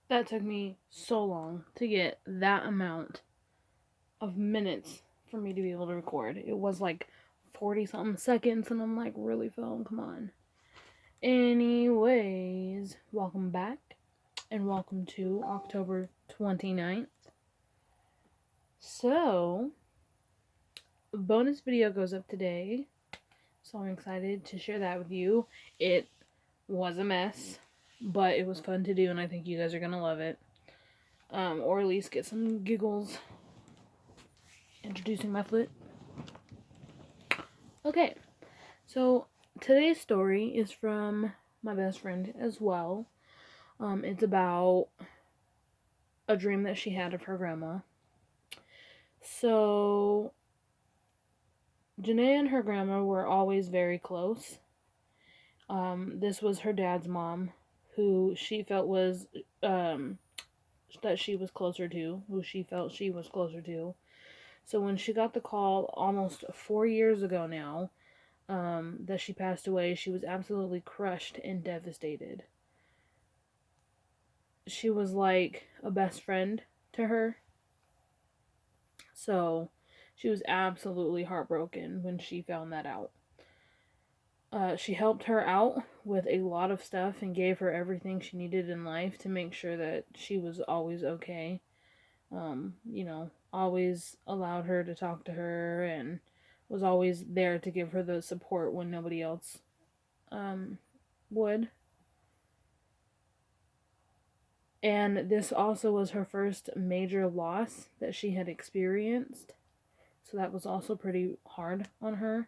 That took me so long to get that amount of minutes for me to be able to record. It was like 40 something seconds, and I'm like, really, phone? Come on. Anyways, welcome back, and welcome to October 29th. So, bonus video goes up today, so I'm excited to share that with you. It was a mess, but it was fun to do, and I think you guys are gonna love it. Or at least get some giggles. Introducing my foot. Okay, so today's story is from my best friend as well. It's about a dream that she had of her grandma. So, Janea and her grandma were always very close. This was her dad's mom, who she felt was, that she was closer to, who she felt she was closer to. So when she got the call almost 4 years ago now, that she passed away, she was absolutely crushed and devastated. She was like a best friend to her. So she was absolutely heartbroken when she found that out. She helped her out with a lot of stuff and gave her everything she needed in life to make sure that she was always okay. Always allowed her to talk to her and was always there to give her the support when nobody else would. And this also was her first major loss that she had experienced. So that was also pretty hard on her.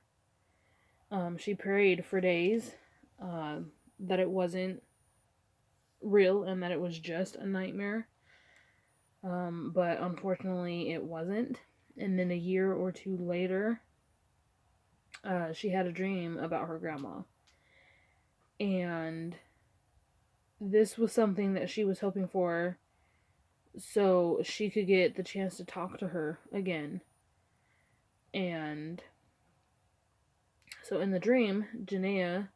She prayed for days that it wasn't real and that it was just a nightmare. But unfortunately, it wasn't. And then a year or two later, she had a dream about her grandma. And this was something that she was hoping for so she could get the chance to talk to her again. And so in the dream, Janea,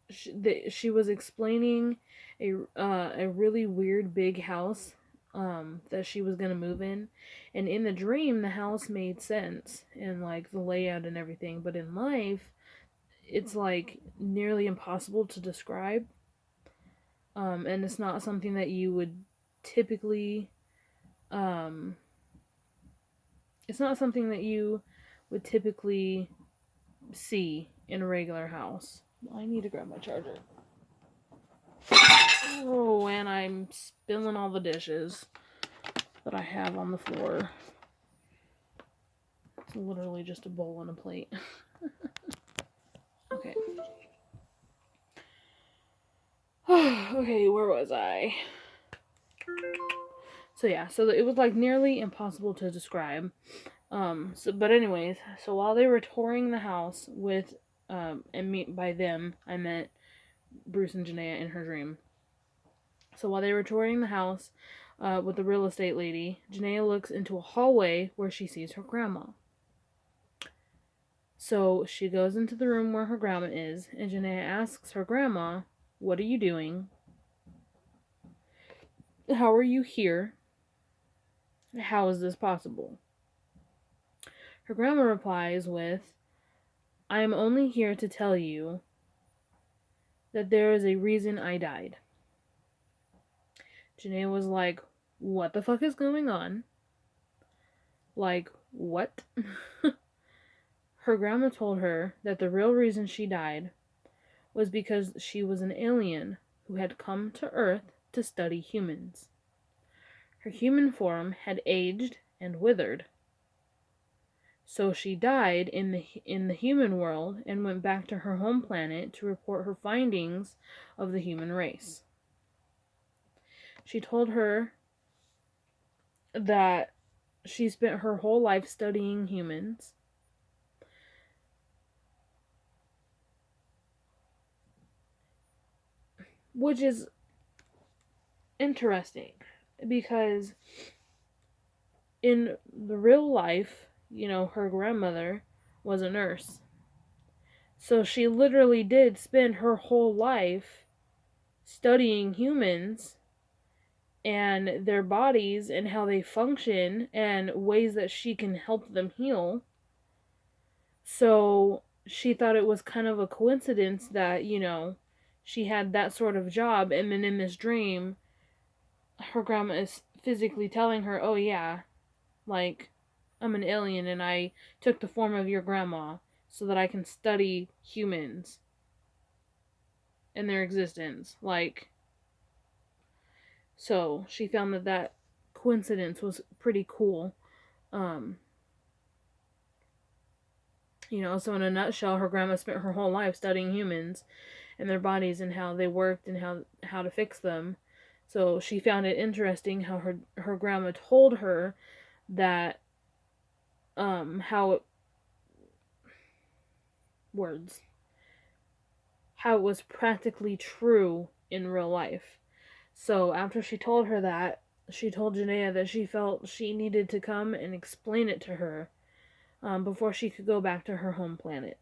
she was explaining a really weird big house that she was gonna move in, and in the dream the house made sense and like the layout and everything, but in life it's like nearly impossible to describe, and it's not something that you would typically it's not something that you would typically see in a regular house. I need to grab my charger. Oh, and I'm spilling all the dishes that I have on the floor. It's literally just a bowl and a plate. Okay. Okay, where was I? So yeah, so it was like nearly impossible to describe. But anyways, so while they were touring the house with, and by them, I meant Bruce and Janea in her dream. So while they were touring the house with the real estate lady, Janea looks into a hallway where she sees her grandma. So she goes into the room where her grandma is, and Janea asks her grandma, "What are you doing? How are you here? How is this possible?" Her grandma replies with, "I am only here to tell you that there is a reason I died." Janea was like, "What the fuck is going on? Like, what?" Her grandma told her that the real reason she died was because she was an alien who had come to Earth to study humans. Her human form had aged and withered. So she died in the human world and went back to her home planet to report her findings of the human race. She told her that she spent her whole life studying humans, which is interesting because in the real life, her grandmother was a nurse. So she literally did spend her whole life studying humans and their bodies and how they function and ways that she can help them heal. So she thought it was kind of a coincidence that, she had that sort of job, and then in this dream, her grandma is physically telling her, oh, yeah, like, I'm an alien and I took the form of your grandma so that I can study humans and their existence. Like, so she found that coincidence was pretty cool. Um, so in a nutshell, her grandma spent her whole life studying humans and their bodies and how they worked and how to fix them. So she found it interesting how her grandma told her that how it words how it was practically true in real life. So after she told her that, she told Janea that she felt she needed to come and explain it to her before she could go back to her home planet.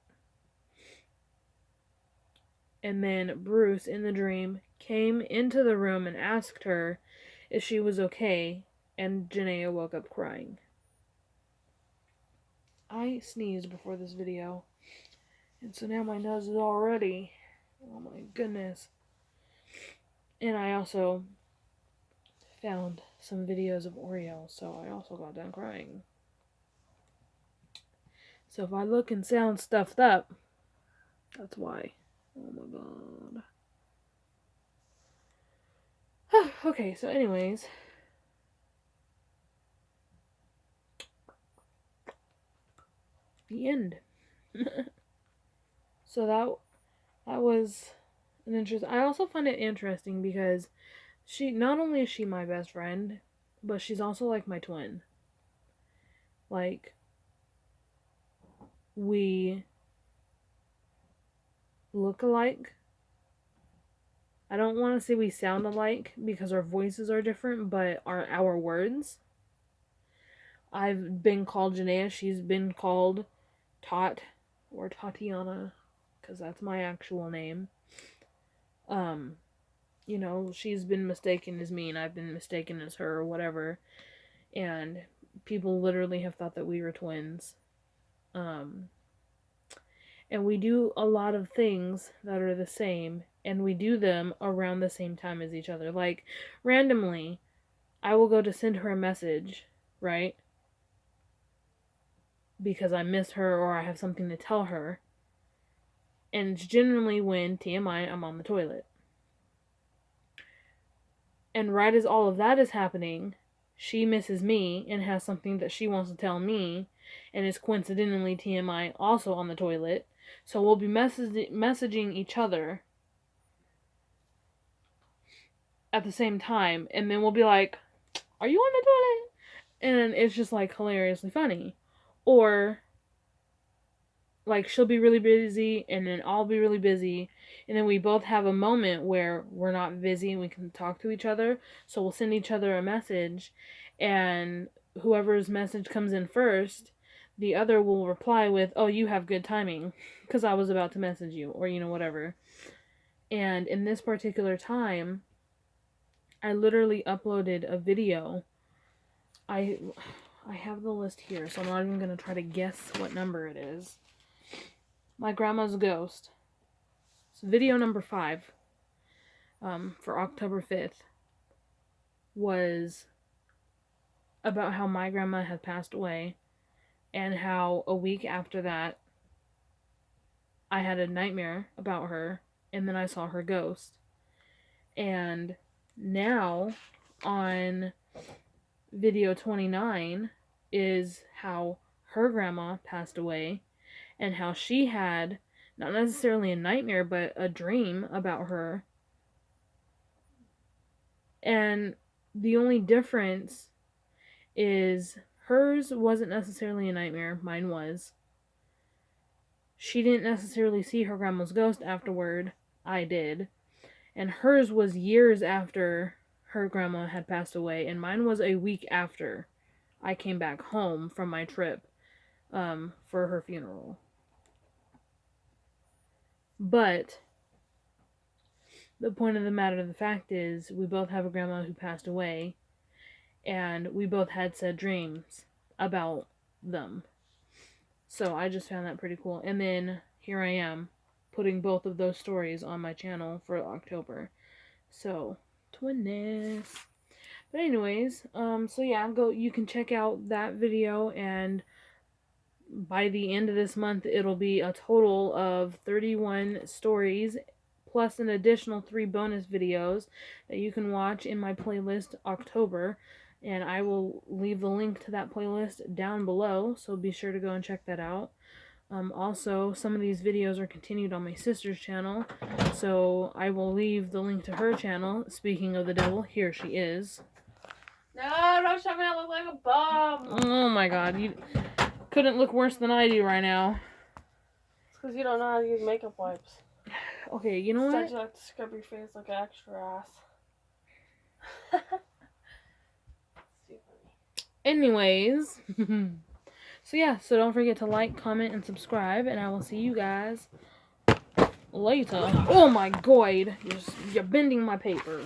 And then Bruce, in the dream, came into the room and asked her if she was okay, and Janea woke up crying. I sneezed before this video, and so now my nose is all ready. Oh my goodness. And I also found some videos of Oreo, so I also got done crying. So if I look and sound stuffed up, that's why. Oh my god. Okay, so anyways. The end. So that was an interest. I also find it interesting because she not only is she my best friend, but she's also like my twin. Like, we look alike. I don't want to say we sound alike because our voices are different, but our words. I've been called Janea. She's been called Tot or Tatiana because that's my actual name. She's been mistaken as me and I've been mistaken as her or whatever. And people literally have thought that we were twins. And we do a lot of things that are the same, and we do them around the same time as each other. Like, randomly, I will go to send her a message, right? Because I miss her or I have something to tell her. And it's generally when, TMI, I'm on the toilet. And right as all of that is happening, she misses me and has something that she wants to tell me, and is coincidentally, TMI, also on the toilet. So we'll be messaging each other at the same time, and then we'll be like, are you on the toilet? And it's just like hilariously funny. Or like she'll be really busy and then I'll be really busy, and then we both have a moment where we're not busy and we can talk to each other. So we'll send each other a message, and whoever's message comes in first, the other will reply with, oh, you have good timing because I was about to message you, or whatever. And in this particular time, I literally uploaded a video. I have the list here, so I'm not even going to try to guess what number it is. My Grandma's Ghost. So video number 5, for October 5th, was about how my grandma had passed away, and how a week after that, I had a nightmare about her, and then I saw her ghost. And now, on video 29, is how her grandma passed away, and how she had not necessarily a nightmare, but a dream about her. And the only difference is hers wasn't necessarily a nightmare, mine was. She didn't necessarily see her grandma's ghost afterward, I did. And hers was years after her grandma had passed away, and mine was a week after I came back home from my trip for her funeral. But the point of the matter, the fact is, we both have a grandma who passed away, and we both had said dreams about them. So I just found that pretty cool. And then here I am, putting both of those stories on my channel for October. So, twiness. But anyways, so yeah, you can check out that video, and by the end of this month, it'll be a total of 31 stories, plus an additional 3 bonus videos that you can watch in my playlist October. And I will leave the link to that playlist down below, so be sure to go and check that out. Also, some of these videos are continued on my sister's channel, so I will leave the link to her channel. Speaking of the devil, here she is. No, don't show me I look like a bum. Oh my god, you couldn't look worse than I do right now. It's because you don't know how to use makeup wipes. Okay, you know what? Instead you like to scrub your face like an extra ass. Anyways, so yeah, so don't forget to like, comment, and subscribe, and I will see you guys later. Oh my god, you're bending my paper.